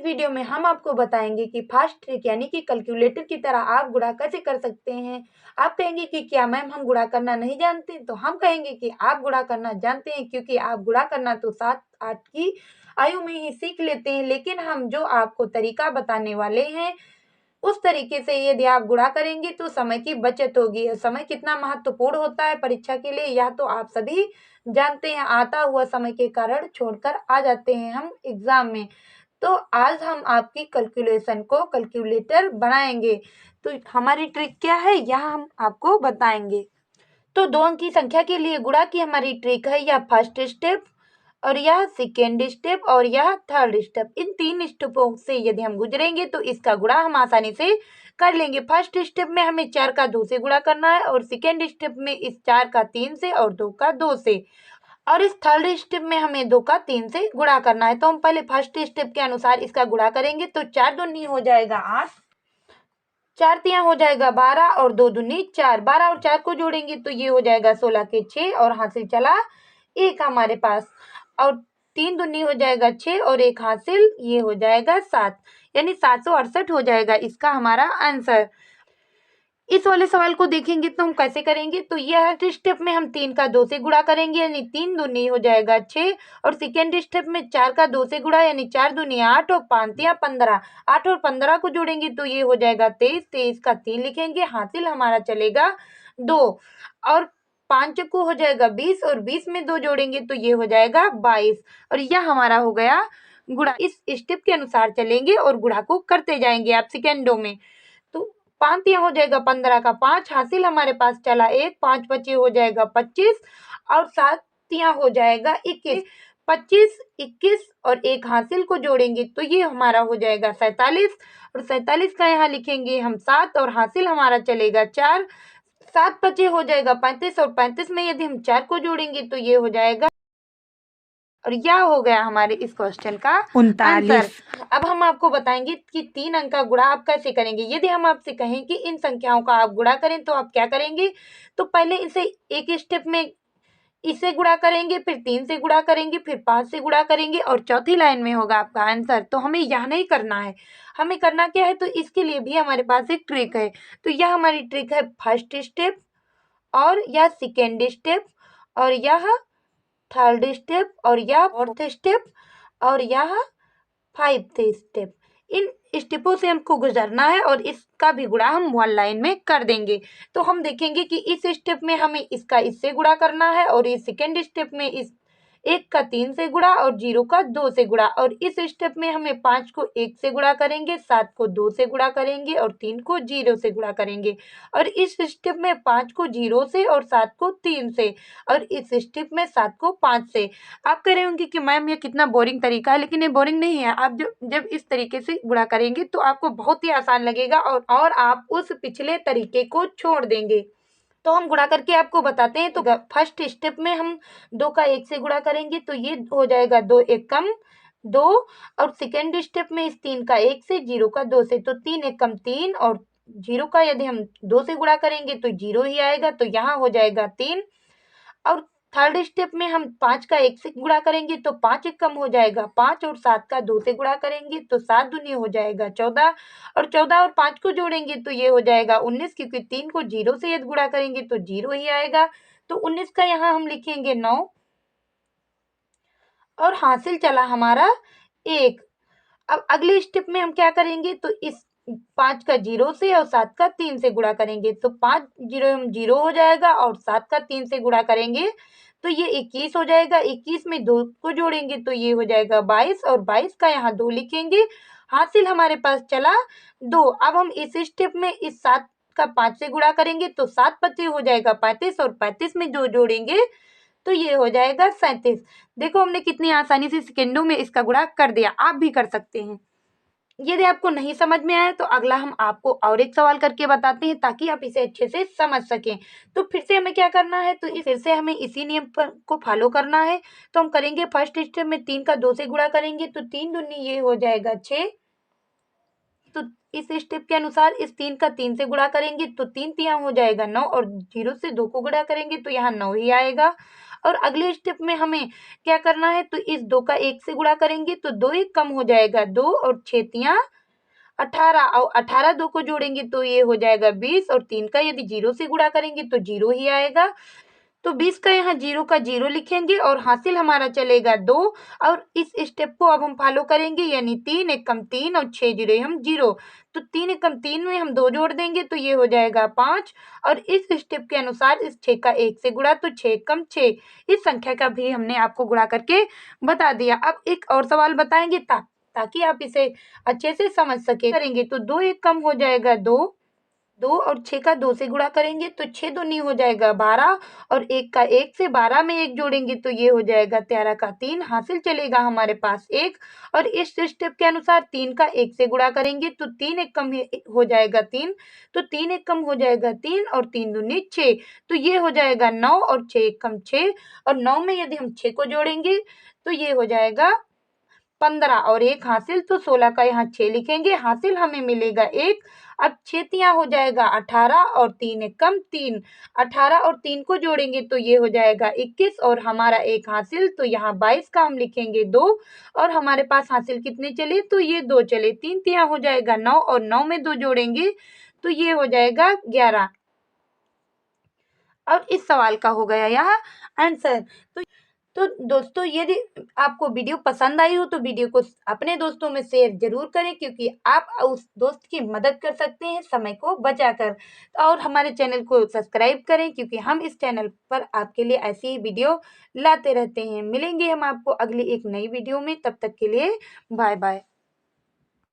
Video में हम आपको बताएंगे कि फास्ट ट्रिक यानी कि कैलकुलेटर की तरह आप गुणा कैसे कर सकते हैं। आप कहेंगे कि क्या मैम हम गुणा करना नहीं जानते, तो हम कहेंगे कि आप गुणा करना जानते हैं, क्योंकि आप गुणा करना तो 7-8 की आयु में ही सीख लेते हैं। लेकिन हम जो आपको तरीका बताने वाले हैं, उस तरीके से यदि आप गुणा करेंगे तो समय की बचत होगी। समय कितना महत्वपूर्ण होता है परीक्षा के लिए, यह तो आप सभी जानते हैं। आता हुआ समय के कारण छोड़कर आ जाते हैं हम एग्जाम में। तो आज हम आपकी कैलकुलेशन को कैलकुलेटर बनाएंगे। तो हमारी ट्रिक क्या है, यह हम आपको बताएंगे। तो 2 अंक की संख्या के लिए गुणा की हमारी ट्रिक है, यह फर्स्ट स्टेप और यह सेकेंड स्टेप और यह थर्ड स्टेप। इन 3 स्टेपों से यदि हम गुजरेंगे तो इसका गुणा हम आसानी से कर लेंगे। फर्स्ट स्टेप में हमें 4 का 2 से गुणा करना है, और सेकेंड स्टेप में इस 4 का 3 से और 2 का 2 से, और इस थर्ड स्टेप में हमें 2 का 3 से गुणा करना है। तो हम पहले फर्स्ट स्टेप के अनुसार इसका गुणा करेंगे। तो 4 दूनी हो जाएगा 8, 4 तिया हो जाएगा 12 और 2 दूनी 4। 12 और 4 को जोड़ेंगे तो ये हो जाएगा 16 के 6 और हासिल चला 1 हमारे पास, और 3 दूनी हो जाएगा 6 और 1 हासिल, ये हो जाएगा 7, यानी 768 हो जाएगा इसका हमारा आंसर। इस वाले सवाल को देखेंगे तो हम कैसे करेंगे। तो यह स्टेप में हम 3 का 2 से गुणा करेंगे, यानी 3 दूनी हो जाएगा 6, और सेकेंड स्टेप में 4 का 2 से गुणा, यानी 4 दूनी 8 और 5 तिया 15। 8 और 15 को जोड़ेंगे तो ये हो जाएगा 23, 23 का 3 लिखेंगे, हासिल हमारा चलेगा 2, और 5 को हो जाएगा 20 और 20 में 2 जोड़ेंगे तो ये हो जाएगा 22, और यह हमारा हो गया गुणा। इस स्टेप के अनुसार चलेंगे और गुणा को करते जाएंगे आप सेकेंडों में। तो 5 तिया हो जाएगा 15 का 5, हासिल हमारे पास चला 1, 5 बचे हो जाएगा 25, और 7 तिया हो जाएगा 21। 25, 21 और 1 हासिल को जोड़ेंगे तो ये हमारा हो जाएगा 47, और 47 का यहाँ लिखेंगे हम 7 और हासिल हमारा चलेगा 4। 7 बचे हो जाएगा 35, और 35 में यदि हम 4 को जोड़ेंगे तो ये हो जाएगा, और यह हो गया हमारे इस क्वेश्चन का आंसर। अब हम आपको बताएंगे कि 3 अंक का गुणा आप कैसे करेंगे। यदि हम आपसे कहें कि इन संख्याओं का आप गुणा करें तो आप क्या करेंगे। तो पहले इसे एक स्टेप में इसे गुणा करेंगे, फिर 3 से गुणा करेंगे, फिर 5 से गुणा करेंगे, और चौथी लाइन में होगा आपका आंसर। तो हमें यह नहीं करना है, हमें करना क्या है, तो इसके लिए भी हमारे पास एक ट्रिक है। तो यह हमारी ट्रिक है फर्स्ट स्टेप, और यह सेकेंड स्टेप, और यह थर्ड स्टेप, और यह फोर्थ स्टेप, और यह 5th स्टेप। इन स्टेपों से हमको गुजरना है, और इसका भी गुणा हम 1 लाइन में कर देंगे। तो हम देखेंगे कि इस स्टेप में हमें इसका इससे गुणा करना है, और इस सेकेंड स्टेप में इस 1 का 3 से गुणा और 0 का 2 से गुणा, और इस स्टेप में हमें 5 को 1 से गुणा करेंगे, 7 को 2 से गुणा करेंगे, और 3 को 0 से गुणा करेंगे, और इस स्टेप में 5 को 0 से और 7 को 3 से, और इस स्टेप में 7 को 5 से। आप कह रहे होंगे कि मैम ये कितना बोरिंग तरीका है, लेकिन ये बोरिंग नहीं है। आप जब इस तरीके से गुणा करेंगे तो आपको बहुत ही आसान लगेगा, और आप उस पिछले तरीके को छोड़ देंगे। तो हम गुणा करके आपको बताते हैं। तो फर्स्ट स्टेप में हम 2 का 1 से गुणा करेंगे तो ये हो जाएगा 2 1 कम 2, और सेकेंड स्टेप में इस 3 का 1 से, 0 का 2 से, तो 3 1 कम 3, और 0 का यदि हम 2 से गुणा करेंगे तो 0 ही आएगा, तो यहाँ हो जाएगा 3। और थर्ड स्टेप में हम 5 का 1 से गुणा करेंगे तो 5 एक कम हो जाएगा 5, और 7 का 2 से गुणा करेंगे तो 7 दूनी हो जाएगा 14, और 14 और 5 को जोड़ेंगे तो ये हो जाएगा 19, क्योंकि 3 को 0 से यदि गुणा करेंगे तो 0 ही आएगा। तो 19 का यहाँ हम लिखेंगे 9, और हासिल चला हमारा 1। अब अगले स्टेप में हम क्या करेंगे, तो इस 5 का 0 से और 7 का 3 से गुणा करेंगे तो 5 0 हो जाएगा, और 7 का 3 से गुणा करेंगे तो ये 21 हो जाएगा। 21 में 2 को जोड़ेंगे तो ये हो जाएगा 22, और 22 का यहाँ 2 लिखेंगे, हासिल हमारे पास चला 2। अब हम इस स्टेप में इस 7 का 5 से गुणा करेंगे तो 7 पचे हो जाएगा 35, और 35 में 2 जोड़ेंगे तो ये हो जाएगा 37। देखो हमने कितनी आसानी से सेकेंडों में इसका गुणा कर दिया, आप भी कर सकते हैं। यदि आपको नहीं समझ में आया तो अगला हम आपको और एक सवाल करके बताते हैं, ताकि आप इसे अच्छे से समझ सकें। तो फिर से हमें क्या करना है, तो फिर से हमें इसी नियम को फॉलो करना है। तो हम करेंगे फर्स्ट स्टेप में 3 का 2 से गुणा करेंगे तो 3 दूनी ये हो जाएगा 6। तो इस स्टेप के अनुसार इस 3 का 3 से गुणा करेंगे तो 3 तिया हो जाएगा 9, और 0 से 2 को गुणा करेंगे तो यहाँ 9 ही आएगा, और अगले स्टेप में हमें क्या करना है, तो इस 2 का 1 से गुणा करेंगे तो 2 1 कम हो जाएगा 2 और 6 तियां 18 और 18 2 को जोड़ेंगे तो ये हो जाएगा 20 और 3 का यदि 0 से गुणा करेंगे तो 0 ही आएगा। तो 20 का यहाँ 0 का 0 लिखेंगे और हासिल हमारा चलेगा 2 और इस स्टेप को अब हम फॉलो करेंगे, यानी 3 एकम 3 और 6 जीरो हम 0। तो 3 एकम 3 में हम 2 जोड़ देंगे तो ये हो जाएगा 5 और इस स्टेप के अनुसार इस 6 का 1 से गुणा तो 6 एकम 6। इस संख्या का भी हमने आपको गुणा करके बता दिया। अब एक और सवाल बताएंगे ताकि आप इसे अच्छे से समझ सके। करेंगे तो 2 एक कम हो जाएगा 2 और 6 का 2 से गुणा करेंगे तो 6 दूनी हो जाएगा 12 और 1 का 1 से 12 में 1 जोड़ेंगे तो ये हो जाएगा 13 का 3 हासिल चलेगा हमारे पास 1 और इस स्टेप के अनुसार 3 का 1 से गुणा करेंगे तो 3 एक कम हो जाएगा 3 तो 3 एक कम हो जाएगा 3 और 3 दूनी 6 तो ये हो जाएगा 9 और 6 एक कम 6 और 9 में यदि हम 6 को जोड़ेंगे तो ये हो जाएगा 15 और 1 हासिल तो 16 का यहाँ 6 लिखेंगे, हासिल हमें मिलेगा 1। अब 6 तियां हो जाएगा 18 और 3 एकम 3 18 और 3 को जोड़ेंगे तो ये हो जाएगा 21 और हमारा 1 हासिल तो यहाँ 22 का हम लिखेंगे 2 और हमारे पास हासिल कितने चले तो ये 2 चले। 3 तियां हो जाएगा 9 और 9 में 2 जोड़ेंगे तो ये हो जाएगा 11 और इस सवाल का हो गया यहाँ आंसर। तो दोस्तों यदि आपको वीडियो पसंद आई हो तो वीडियो को अपने दोस्तों में शेयर जरूर करें, क्योंकि आप उस दोस्त की मदद कर सकते हैं समय को बचाकर। और हमारे चैनल को सब्सक्राइब करें, क्योंकि हम इस चैनल पर आपके लिए ऐसी ही वीडियो लाते रहते हैं। मिलेंगे हम आपको अगली एक नई वीडियो में, तब तक के लिए बाय बाय।